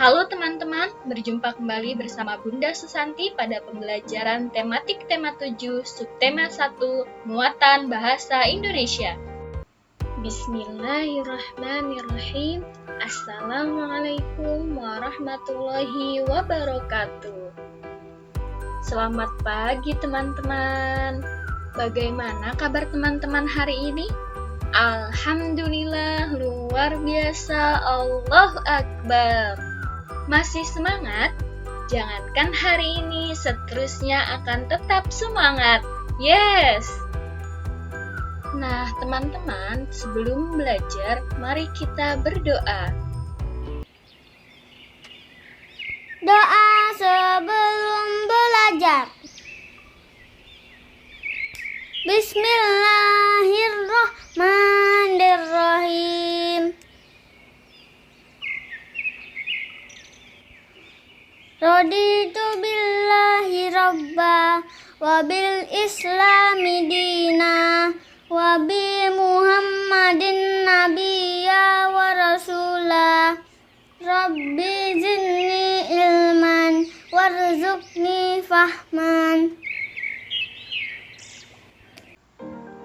Halo teman-teman, berjumpa kembali bersama Bunda Susanti pada pembelajaran tematik tema 7, subtema 1, muatan bahasa Indonesia. Bismillahirrahmanirrahim. Assalamualaikum warahmatullahi wabarakatuh. Selamat pagi teman-teman. Bagaimana kabar teman-teman hari ini? Alhamdulillah, luar biasa, Allahu Akbar. Masih semangat? Jangankan hari ini, seterusnya akan tetap semangat. Yes! Nah, teman-teman, sebelum belajar, mari kita berdoa. Doa sebelum belajar. Bismillahirrahmanirrahim. Raditu billahi rabba wa bil islami dina wa bi muhammadin nabiyya wa rasula. Rabbi zidni ilman warzuqni fahman.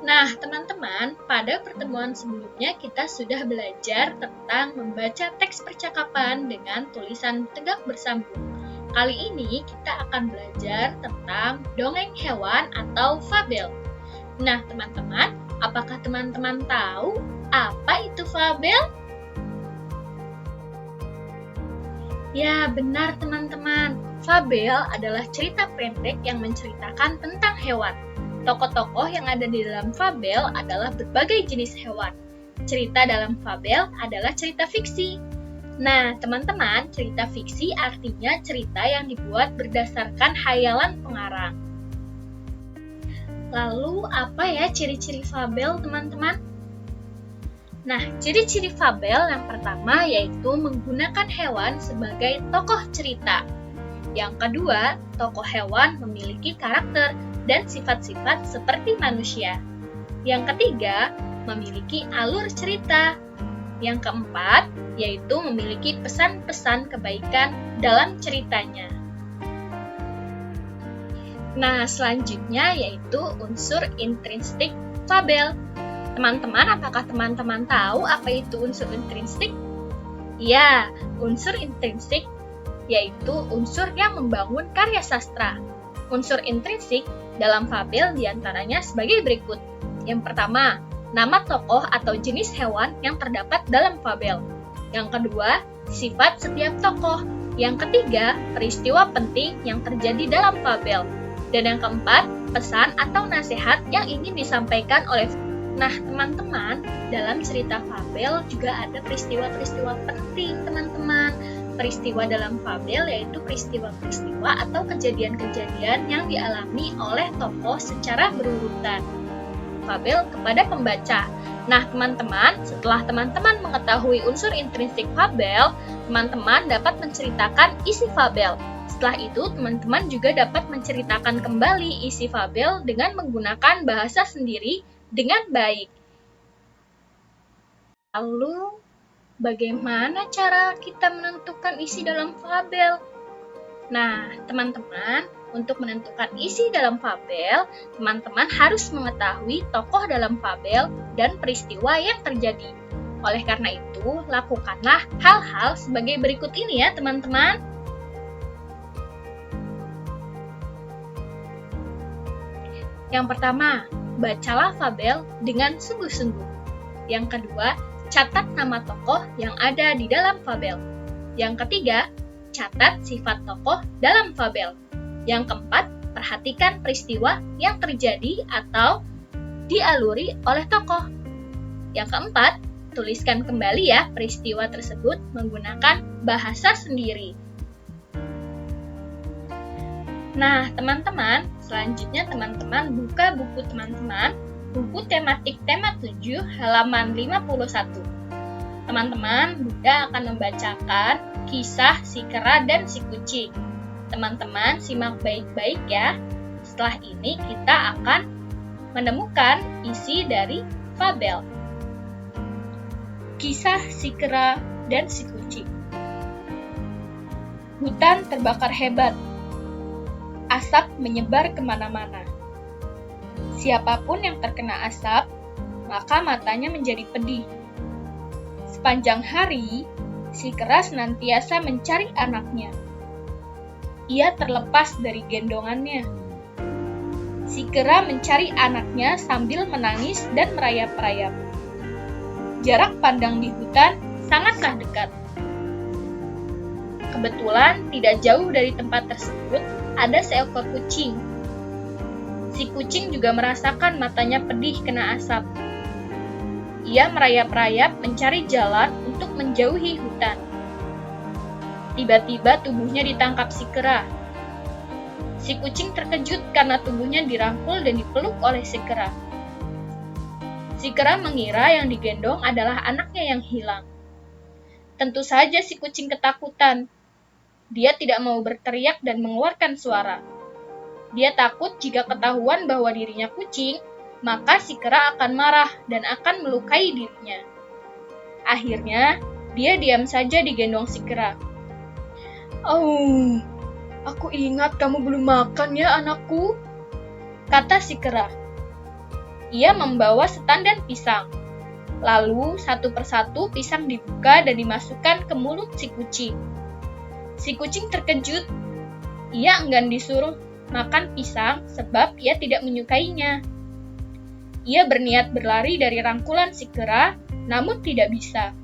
Nah, teman-teman, pada pertemuan sebelumnya kita sudah belajar tentang membaca teks percakapan dengan tulisan tegak bersambung. Kali ini kita akan belajar tentang dongeng hewan atau fabel. Nah, teman-teman, apakah teman-teman tahu apa itu fabel? Ya, benar teman-teman. Fabel adalah cerita pendek yang menceritakan tentang hewan. Tokoh-tokoh yang ada di dalam fabel adalah berbagai jenis hewan. Cerita dalam fabel adalah cerita fiksi. Nah, teman-teman, cerita fiksi artinya cerita yang dibuat berdasarkan khayalan pengarang. Lalu, apa ya ciri-ciri fabel, teman-teman? Nah, ciri-ciri fabel yang pertama yaitu menggunakan hewan sebagai tokoh cerita. Yang kedua, tokoh hewan memiliki karakter dan sifat-sifat seperti manusia. Yang ketiga, memiliki alur cerita. Yang keempat, yaitu memiliki pesan-pesan kebaikan dalam ceritanya. Nah, selanjutnya yaitu unsur intrinsik fabel. Teman-teman, apakah teman-teman tahu apa itu unsur intrinsik? Ya, unsur intrinsik yaitu unsur yang membangun karya sastra. Unsur intrinsik dalam fabel diantaranya sebagai berikut. Yang pertama, nama tokoh atau jenis hewan yang terdapat dalam fabel. Yang kedua, sifat setiap tokoh. Yang ketiga, peristiwa penting yang terjadi dalam fabel. Dan yang keempat, pesan atau nasihat yang ingin disampaikan oleh. Nah, teman-teman, dalam cerita fabel juga ada peristiwa-peristiwa penting, teman-teman. Peristiwa dalam fabel yaitu peristiwa-peristiwa atau kejadian-kejadian yang dialami oleh tokoh secara berurutan. Fabel kepada pembaca. Nah, teman-teman, setelah teman-teman mengetahui unsur intrinsik fabel, teman-teman dapat menceritakan isi fabel. Setelah itu, teman-teman juga dapat menceritakan kembali isi fabel dengan menggunakan bahasa sendiri dengan baik. Lalu, bagaimana cara kita menentukan isi dalam fabel? Nah, teman-teman, untuk menentukan isi dalam fabel, teman-teman harus mengetahui tokoh dalam fabel dan peristiwa yang terjadi. Oleh karena itu, lakukanlah hal-hal sebagai berikut ini ya, teman-teman. Yang pertama, bacalah fabel dengan sungguh-sungguh. Yang kedua, catat nama tokoh yang ada di dalam fabel. Yang ketiga, catat sifat tokoh dalam fabel. Yang keempat, perhatikan peristiwa yang terjadi atau dialuri oleh tokoh. Yang keempat, tuliskan kembali ya peristiwa tersebut menggunakan bahasa sendiri. Nah, teman-teman, selanjutnya teman-teman buka buku teman-teman, buku tematik tema 7 halaman 51. Teman-teman, Bunda akan membacakan kisah si kera dan si kucing. Teman-teman, simak baik-baik ya. Setelah ini kita akan menemukan isi dari fabel. Kisah si kera dan si kucing. Hutan terbakar hebat. Asap menyebar kemana-mana. Siapapun yang terkena asap, maka matanya menjadi pedih. Sepanjang hari, si kera senantiasa mencari anaknya. Ia terlepas dari gendongannya. Si kera mencari anaknya sambil menangis dan merayap-rayap. Jarak pandang di hutan sangatlah dekat. Kebetulan tidak jauh dari tempat tersebut ada seekor kucing. Si kucing juga merasakan matanya pedih kena asap. Ia merayap-rayap mencari jalan untuk menjauhi hutan. Tiba-tiba tubuhnya ditangkap si kera. Si kucing terkejut karena tubuhnya dirangkul dan dipeluk oleh si kera. Si kera mengira yang digendong adalah anaknya yang hilang. Tentu saja si kucing ketakutan. Dia tidak mau berteriak dan mengeluarkan suara. Dia takut jika ketahuan bahwa dirinya kucing, maka si kera akan marah dan akan melukai dirinya. Akhirnya, dia diam saja digendong si kera. "Oh, aku ingat kamu belum makan ya anakku," kata si kera. Ia membawa setandan pisang. Lalu satu persatu pisang dibuka dan dimasukkan ke mulut si kucing. Si kucing terkejut. Ia enggan disuruh makan pisang sebab ia tidak menyukainya. Ia berniat berlari dari rangkulan si kera, namun tidak bisa.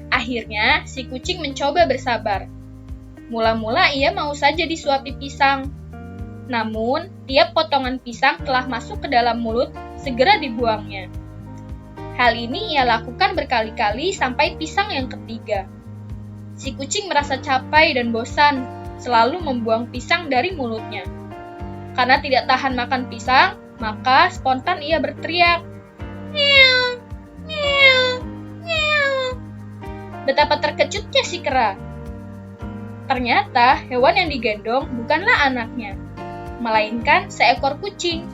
Akhirnya, si kucing mencoba bersabar. Mula-mula ia mau saja disuapi pisang. Namun, tiap potongan pisang telah masuk ke dalam mulut, segera dibuangnya. Hal ini ia lakukan berkali-kali sampai pisang yang ketiga. Si kucing merasa capek dan bosan, selalu membuang pisang dari mulutnya. Karena tidak tahan makan pisang, maka spontan ia berteriak, "Meow, meow, meow." Betapa terkejutnya si kera. Ternyata hewan yang digendong bukanlah anaknya, melainkan seekor kucing.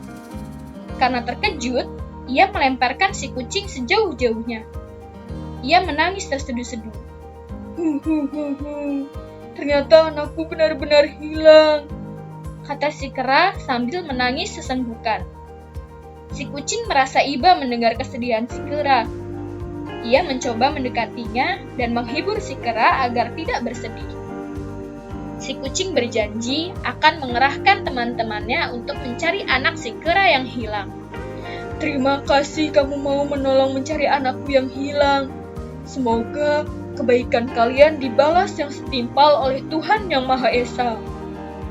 Karena terkejut, ia melemparkan si kucing sejauh-jauhnya. Ia menangis terseduh-seduh. "Ternyata anakku benar-benar hilang," kata si kera sambil menangis sesenggukan. Si kucing merasa iba mendengar kesedihan si kera. Ia mencoba mendekatinya dan menghibur si kera agar tidak bersedih. Si kucing berjanji akan mengerahkan teman-temannya untuk mencari anak si kera yang hilang. "Terima kasih kamu mau menolong mencari anakku yang hilang. Semoga kebaikan kalian dibalas yang setimpal oleh Tuhan Yang Maha Esa,"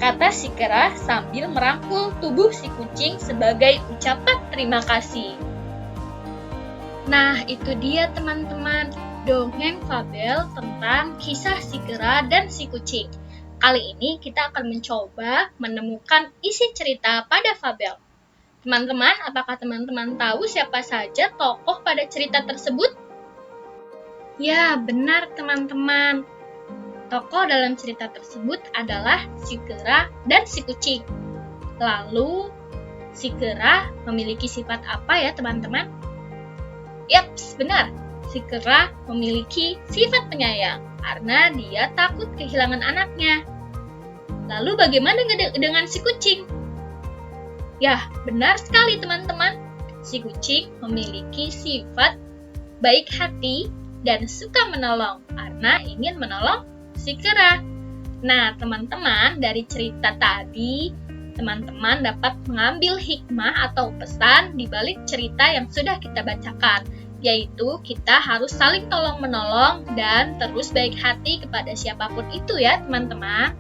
kata si kera sambil merangkul tubuh si kucing sebagai ucapan terima kasih. Nah, itu dia teman-teman, dongeng fabel tentang kisah si kera dan si kucing. Kali ini kita akan mencoba menemukan isi cerita pada fabel. Teman-teman, apakah teman-teman tahu siapa saja tokoh pada cerita tersebut? Ya, benar teman-teman. Tokoh dalam cerita tersebut adalah si kera dan si kucing. Lalu, si kera memiliki sifat apa ya teman-teman? Yaps, benar. Si kera memiliki sifat penyayang karena dia takut kehilangan anaknya. Lalu bagaimana dengan si kucing? Ya, benar sekali teman-teman. Si kucing memiliki sifat baik hati dan suka menolong karena ingin menolong si kera. Nah, teman-teman, dari cerita tadi, teman-teman dapat mengambil hikmah atau pesan di balik cerita yang sudah kita bacakan, yaitu kita harus saling tolong-menolong dan terus baik hati kepada siapapun itu ya, teman-teman.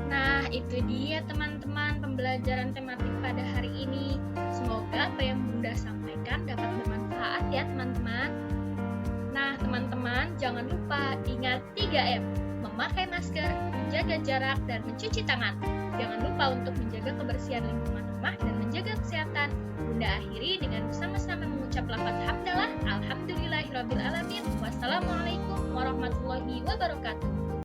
Nah, itu dia teman-teman pembelajaran tematik pada hari ini. Semoga apa yang Bunda sampaikan dapat bermanfaat ya, teman-teman. Nah, teman-teman, jangan lupa ingat 3M. Memakai masker, menjaga jarak, dan mencuci tangan. Jangan lupa untuk menjaga kebersihan lingkungan rumah dan menjaga kesehatan. Bunda akhiri dengan bersama-sama mengucap lafaz hamdalah. Alhamdulillahirrabbilalamin. Wassalamualaikum warahmatullahi wabarakatuh.